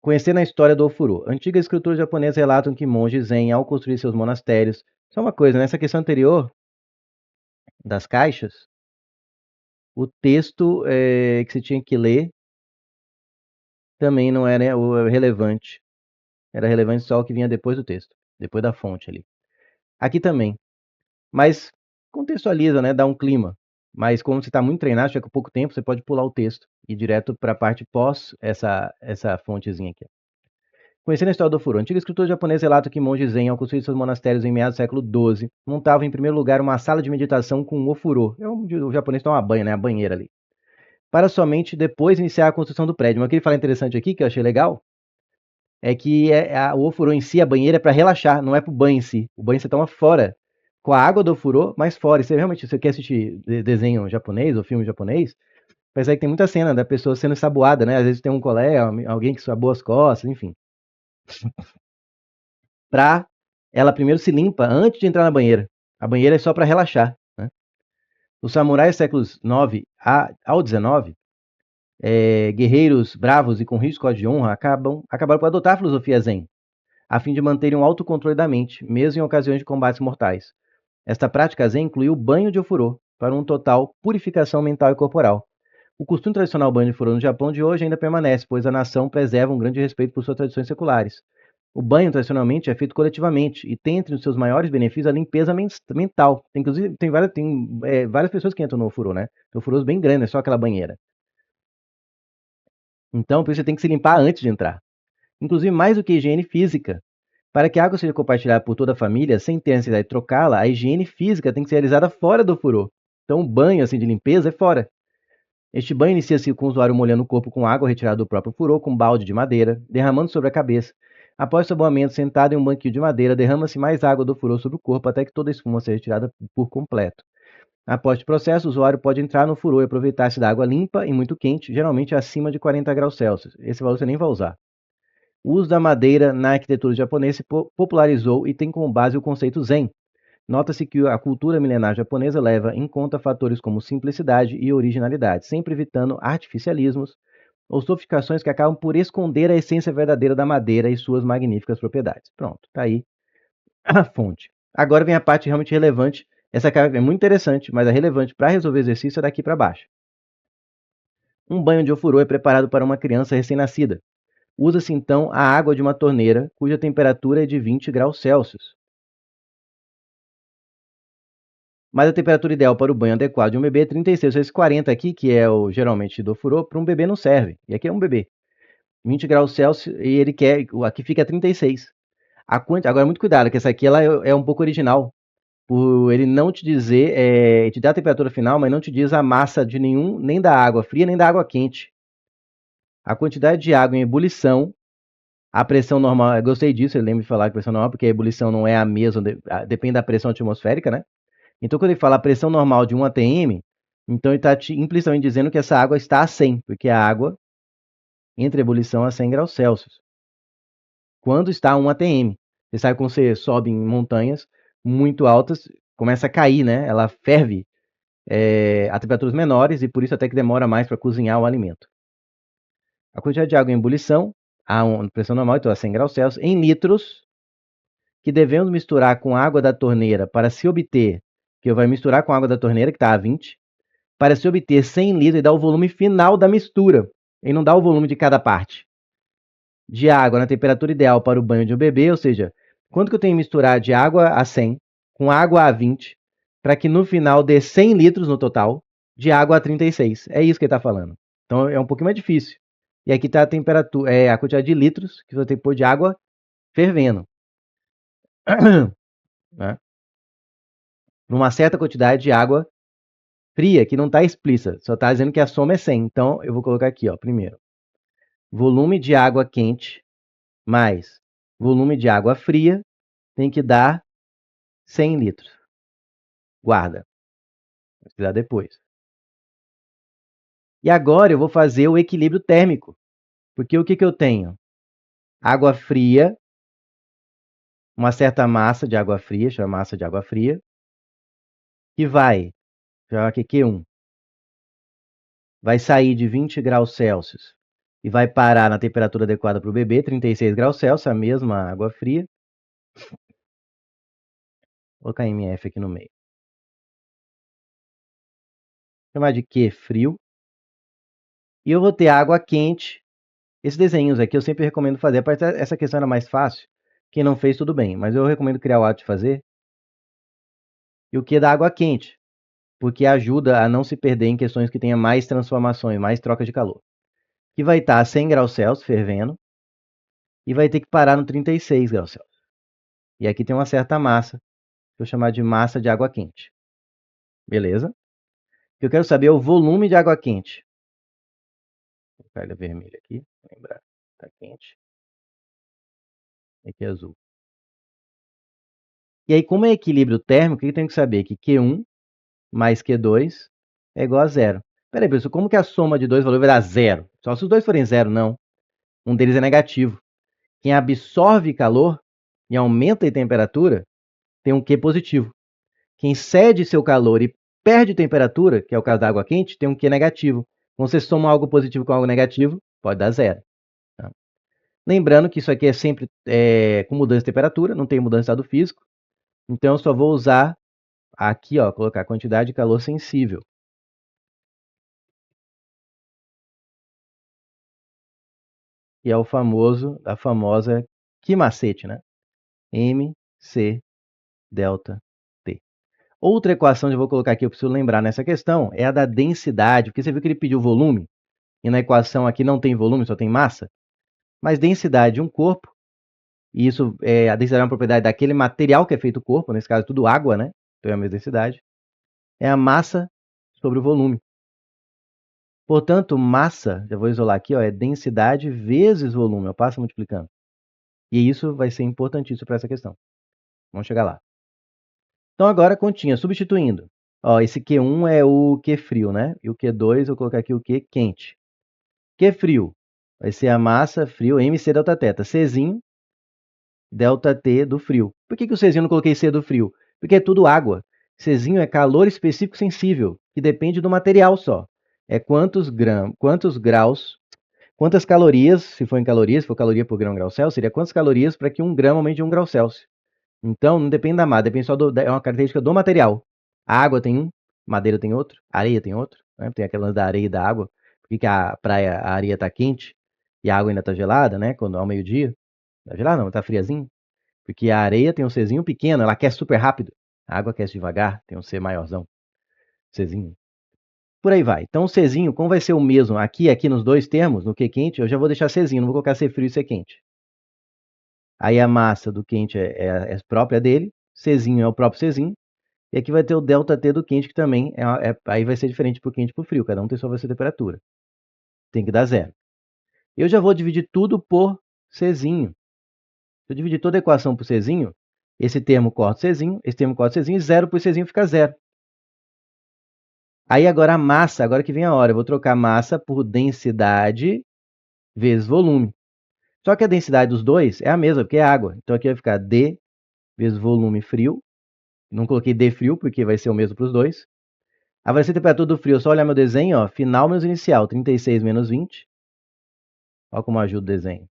Conhecendo a história do ofurô. Antigas escrituras japonesas relatam que monges zen, ao construir seus monastérios... Só uma coisa, nessa questão anterior das caixas, o texto que você tinha que ler também não era o relevante. Era relevante só o que vinha depois do texto, depois da fonte ali. Aqui também. Mas contextualiza, né? Dá um clima. Mas como você está muito treinado, chega com pouco tempo, você pode pular o texto e ir direto para a parte pós essa fontezinha aqui. Conhecendo a história do ofurô, a antiga escritura japonesa relata que monges zen, ao construir seus monastérios em meados do século XII, montavam em primeiro lugar uma sala de meditação com um ofurô. É onde o japonês toma banho, né? A banheira ali. Para somente depois iniciar a construção do prédio. Mas o que ele fala interessante aqui, que eu achei legal, é que o ofurô em si, a banheira, é para relaxar, não é para o banho em si. O banho você toma fora, com a água do ofurô, mas fora. E você realmente, se você quer assistir desenho japonês ou filme japonês, percebe que tem muita cena da pessoa sendo ensaboada, né? Às vezes tem um colega, alguém que sabou as costas, enfim. Ela primeiro se limpa antes de entrar na banheira. A banheira é só para relaxar, né? Os samurais séculos 9 ao 19, guerreiros bravos e com risco de honra acabaram por adotar a filosofia zen, a fim de manterem um autocontrole da mente, mesmo em ocasiões de combates mortais. Esta prática zen incluiu o banho de ofurô, para um total purificação mental e corporal. O costume tradicional banho de ofurô no Japão de hoje ainda permanece, pois a nação preserva um grande respeito por suas tradições seculares. O banho, tradicionalmente, é feito coletivamente e tem entre os seus maiores benefícios a limpeza mental. Inclusive, tem várias pessoas que entram no ofurô, né? Tem ofurôs bem grandes, não é só aquela banheira. Então, por isso você tem que se limpar antes de entrar. Inclusive, mais do que higiene física. Para que a água seja compartilhada por toda a família, sem ter a necessidade de trocá-la, a higiene física tem que ser realizada fora do ofurô. Então, o banho assim, de limpeza é fora. Este banho inicia-se com o usuário molhando o corpo com água retirada do próprio ofurô com um balde de madeira, derramando sobre a cabeça. Após o saboamento, sentado em um banquinho de madeira, derrama-se mais água do ofurô sobre o corpo até que toda a espuma seja retirada por completo. Após o processo, o usuário pode entrar no ofurô e aproveitar-se da água limpa e muito quente, geralmente acima de 40 graus Celsius. Esse valor você nem vai usar. O uso da madeira na arquitetura japonesa se popularizou e tem como base o conceito Zen. Nota-se que a cultura milenar japonesa leva em conta fatores como simplicidade e originalidade, sempre evitando artificialismos ou sofisticações que acabam por esconder a essência verdadeira da madeira e suas magníficas propriedades. Pronto, tá aí a fonte. Agora vem a parte realmente relevante. Essa é muito interessante, mas a relevante para resolver exercício é daqui para baixo. Um banho de ofurô é preparado para uma criança recém-nascida. Usa-se então a água de uma torneira, cuja temperatura é de 20 graus Celsius. Mas a temperatura ideal para o banho adequado de um bebê é 36. Esse 40 aqui, que é o geralmente do ofurô, para um bebê não serve. E aqui é um bebê. 20 graus Celsius e ele quer. Aqui fica 36. Agora, muito cuidado, que essa aqui ela é um pouco original. Por ele não te dizer, te dá a temperatura final, mas não te diz a massa de nenhum, nem da água fria, nem da água quente. A quantidade de água em ebulição, a pressão normal, eu gostei disso, ele lembra de falar que a pressão normal, porque a ebulição não é a mesma, depende da pressão atmosférica, né? Então, quando ele fala a pressão normal de 1 atm, então ele está implicitamente dizendo que essa água está a 100, porque a água entra em ebulição a 100 graus Celsius. Quando está a 1 atm, você sabe quando você sobe em montanhas muito altas, começa a cair, né? Ela ferve a temperaturas menores e por isso até que demora mais para cozinhar o alimento. A quantidade de água em ebulição, a pressão normal, então a 100 graus Celsius, em litros, que devemos misturar com a água da torneira para se obter, que eu vou misturar com a água da torneira, que está a 20, para se obter 100 litros e dar o volume final da mistura, e não dá o volume de cada parte. De água na temperatura ideal para o banho de um bebê, ou seja, quanto que eu tenho que misturar de água a 100 com água a 20, para que no final dê 100 litros no total, de água a 36. É isso que ele está falando. Então é um pouquinho mais difícil. E aqui está a temperatura, a quantidade de litros que você tem que pôr de água fervendo. Né? Uma certa quantidade de água fria, que não está explícita, só está dizendo que a soma é 100. Então eu vou colocar aqui, ó, primeiro. Volume de água quente mais volume de água fria tem que dar 100 litros. Guarda. Vou precisar depois. E agora eu vou fazer o equilíbrio térmico. Porque o que eu tenho? Água fria, uma certa massa de água fria, chama massa de água fria, que vai, já aqui Q1, vai sair de 20 graus Celsius e vai parar na temperatura adequada para o bebê, 36 graus Celsius, a mesma água fria. Vou colocar MF aqui no meio. Vou chamar de Q frio. E eu vou ter água quente. Esses desenhos aqui eu sempre recomendo fazer. A partir dessa questão era mais fácil. Quem não fez, tudo bem. Mas eu recomendo criar o hábito de fazer. E o Q da água quente, porque ajuda a não se perder em questões que tenha mais transformações, mais troca de calor. Que vai estar a 100 graus Celsius fervendo e vai ter que parar no 36 graus Celsius. E aqui tem uma certa massa, que eu vou chamar de massa de água quente. Beleza? O que eu quero saber é o volume de água quente. Vou colocar ele vermelho aqui, lembrar, está quente. Aqui é azul. E aí, como é equilíbrio térmico, o que eu tenho que saber? Que Q1 mais Q2 é igual a zero. Peraí, pessoal, como que a soma de dois valores vai dar zero? Só se os dois forem zero, não. Um deles é negativo. Quem absorve calor e aumenta a temperatura tem um Q positivo. Quem cede seu calor e perde temperatura, que é o caso da água quente, tem um Q negativo. Quando você soma algo positivo com algo negativo, pode dar zero. Tá? Lembrando que isso aqui é sempre com mudança de temperatura, não tem mudança de estado físico. Então eu só vou usar aqui, ó, colocar a quantidade de calor sensível. E é o famoso, a famosa que macete, né? MC delta T. Outra equação que eu vou colocar aqui, eu preciso lembrar nessa questão, é a da densidade, porque você viu que ele pediu volume, e na equação aqui não tem volume, só tem massa. Mas densidade de um corpo, e isso a densidade é uma propriedade daquele material que é feito o corpo, nesse caso tudo água, né? Então é a mesma densidade. É a massa sobre o volume. Portanto, massa, já vou isolar aqui, ó, é densidade vezes volume, eu passo multiplicando. E isso vai ser importantíssimo para essa questão. Vamos chegar lá. Então agora continha, substituindo. Ó, esse Q1 é o Q frio, né? E o Q2, eu vou colocar aqui o Q quente. Q frio vai ser a massa frio, MC delta teta. Czinho, delta T do frio. Por que o Czinho eu não coloquei C do frio? Porque é tudo água. Czinho é calor específico sensível, que depende do material só. É quantos graus, quantas calorias, se for em calorias, se for caloria por grão Celsius, seria quantas calorias para que 1 grama aumente de 1 grau Celsius. Então, não depende da massa, depende só é uma característica do material. A água tem um, madeira tem outro, areia tem outro, né? Tem aquelas da areia e da água. Por que a praia, a areia está quente e a água ainda está gelada, né? Quando ao meio-dia. Tá gelada não, tá friazinho. Porque a areia tem um Czinho pequeno, ela aquece super rápido. A água aquece devagar, tem um C maiorzão. Czinho. Por aí vai. Então o Czinho, como vai ser o mesmo aqui nos dois termos, no Q quente, eu já vou deixar Czinho, não vou colocar C frio e C quente. Aí a massa do quente é própria dele, Czinho é o próprio Czinho, e aqui vai ter o ΔT do quente, que também aí vai ser diferente para o quente e para o frio, cada um tem sua temperatura. Tem que dar zero. Eu já vou dividir tudo por Czinho. Se eu dividir toda a equação por Czinho, esse termo corta o Czinho, esse termo corta o Czinho, e zero por Czinho fica zero. Aí agora a massa, agora que vem a hora, eu vou trocar massa por densidade vezes volume. Só que a densidade dos dois é a mesma, porque é água. Então aqui vai ficar D vezes volume frio. Não coloquei D frio, porque vai ser o mesmo para os dois. A variação de temperatura do frio, só olhar meu desenho, ó, final menos inicial, 36 menos 20. Olha como ajuda o desenho.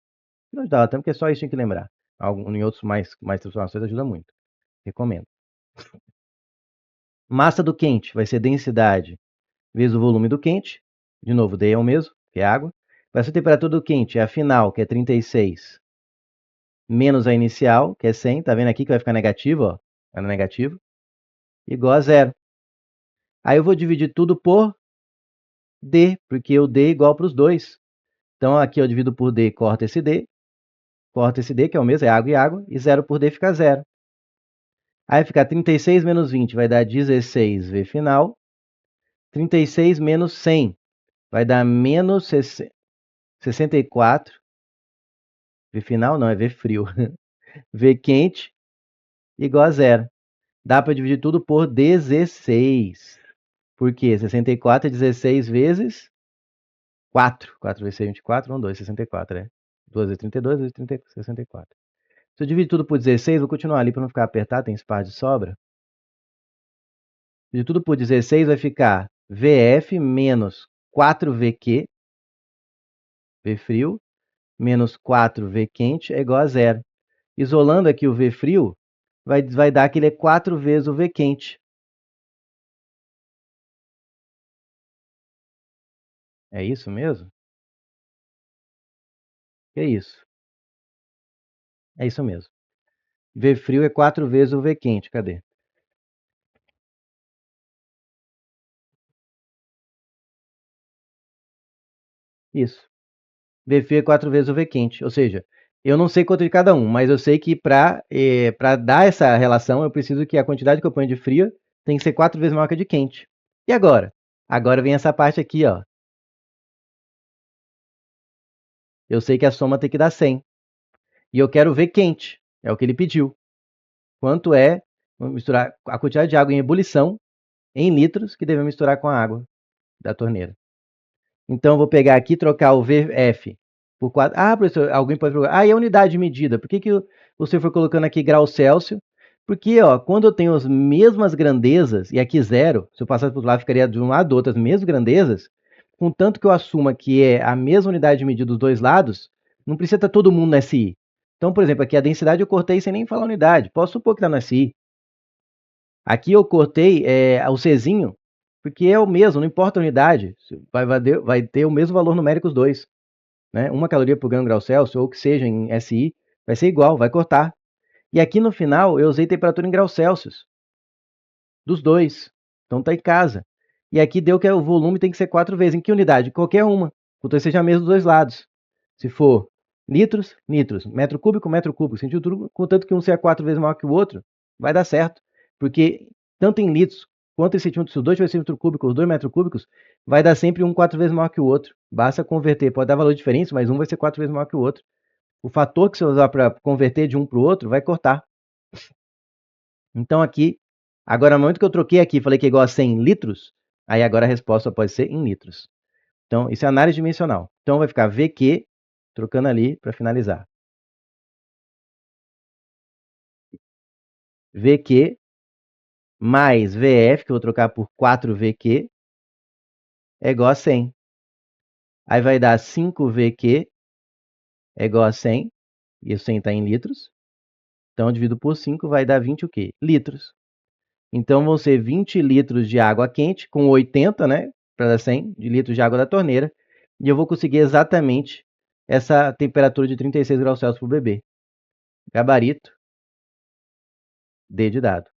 Não ajudava tanto, porque só isso tinha que lembrar. Em outros mais transformações ajuda muito. Recomendo. Massa do quente vai ser densidade vezes o volume do quente. De novo, D é o mesmo, que é água. Variação de temperatura do quente é a final, que é 36, menos a inicial, que é 100. Tá vendo aqui que vai ficar negativo, ó? É negativo. Igual a zero. Aí eu vou dividir tudo por D, porque o D é igual para os dois. Então aqui eu divido por D, corta esse D, que é o mesmo, é água, e zero por D fica zero. Aí fica 36 menos 20 vai dar 16 V final. 36 menos 100 vai dar menos 64. V final não, é V frio. V quente igual a zero. Dá para dividir tudo por 16. Por quê? 64 é 16 vezes 4. 4 vezes 6, 24, não 2, 64, né? 2 vezes 32, vezes 30, 64. Se eu dividir tudo por 16, vou continuar ali para não ficar apertado, tem espaço de sobra. Dividir tudo por 16 vai ficar VF menos 4VQ V frio menos 4V quente é igual a zero. Isolando aqui o V frio, vai dar que ele é 4 vezes o V quente. É isso mesmo? É isso. É isso mesmo. V frio é 4 vezes o V quente. Cadê? Isso. V frio é 4 vezes o V quente. Ou seja, eu não sei quanto de cada um, mas eu sei que para dar essa relação, eu preciso que a quantidade que eu ponho de frio tem que ser 4 vezes maior que a de quente. E agora? Agora vem essa parte aqui, ó. Eu sei que a soma tem que dar 100. E eu quero ver quente. É o que ele pediu. Quanto é, vamos misturar a quantidade de água em ebulição em litros que devemos misturar com a água da torneira. Então, eu vou pegar aqui e trocar o VF por 4. Ah, professor, alguém pode perguntar. Ah, e a unidade de medida? Por que você foi colocando aqui grau Celsius? Porque, ó, quando eu tenho as mesmas grandezas, e aqui zero, se eu passasse para o lado, ficaria de um lado do outro as mesmas grandezas, contanto que eu assuma que é a mesma unidade de medida dos dois lados, não precisa estar todo mundo no SI. Então, por exemplo, aqui a densidade eu cortei sem nem falar unidade. Posso supor que está no SI. Aqui eu cortei o Czinho, porque é o mesmo, não importa a unidade. Vai ter o mesmo valor numérico os dois. Né? 1 caloria por grão grau Celsius, ou que seja em SI, vai ser igual, vai cortar. E aqui no final eu usei temperatura em graus Celsius, dos dois. Então está em casa. E aqui deu que o volume tem que ser 4 vezes. Em que unidade? Qualquer uma. Contanto seja a mesma dos dois lados. Se for litros, litros. Metro cúbico. Centímetro, contanto que um seja 4 vezes maior que o outro, vai dar certo. Porque tanto em litros quanto em centímetros, se os dois tiverem centímetro cúbico, os 2 metros cúbicos, vai dar sempre um 4 vezes maior que o outro. Basta converter. Pode dar valor diferente, mas um vai ser 4 vezes maior que o outro. O fator que você usar para converter de um para o outro vai cortar. Então aqui, agora no momento que eu troquei aqui, falei que é igual a 100 litros, aí agora a resposta pode ser em litros. Então, isso é análise dimensional. Então vai ficar VQ, trocando ali para finalizar. VQ mais VF, que eu vou trocar por 4VQ, é igual a 100. Aí vai dar 5VQ é igual a 100, e o 100 está em litros. Então, eu divido por 5, vai dar 20 o quê? Litros. Então, vão ser 20 litros de água quente, com 80, né? Para dar 100 de litros de água da torneira. E eu vou conseguir exatamente essa temperatura de 36 graus Celsius para o bebê. Gabarito, D de dado.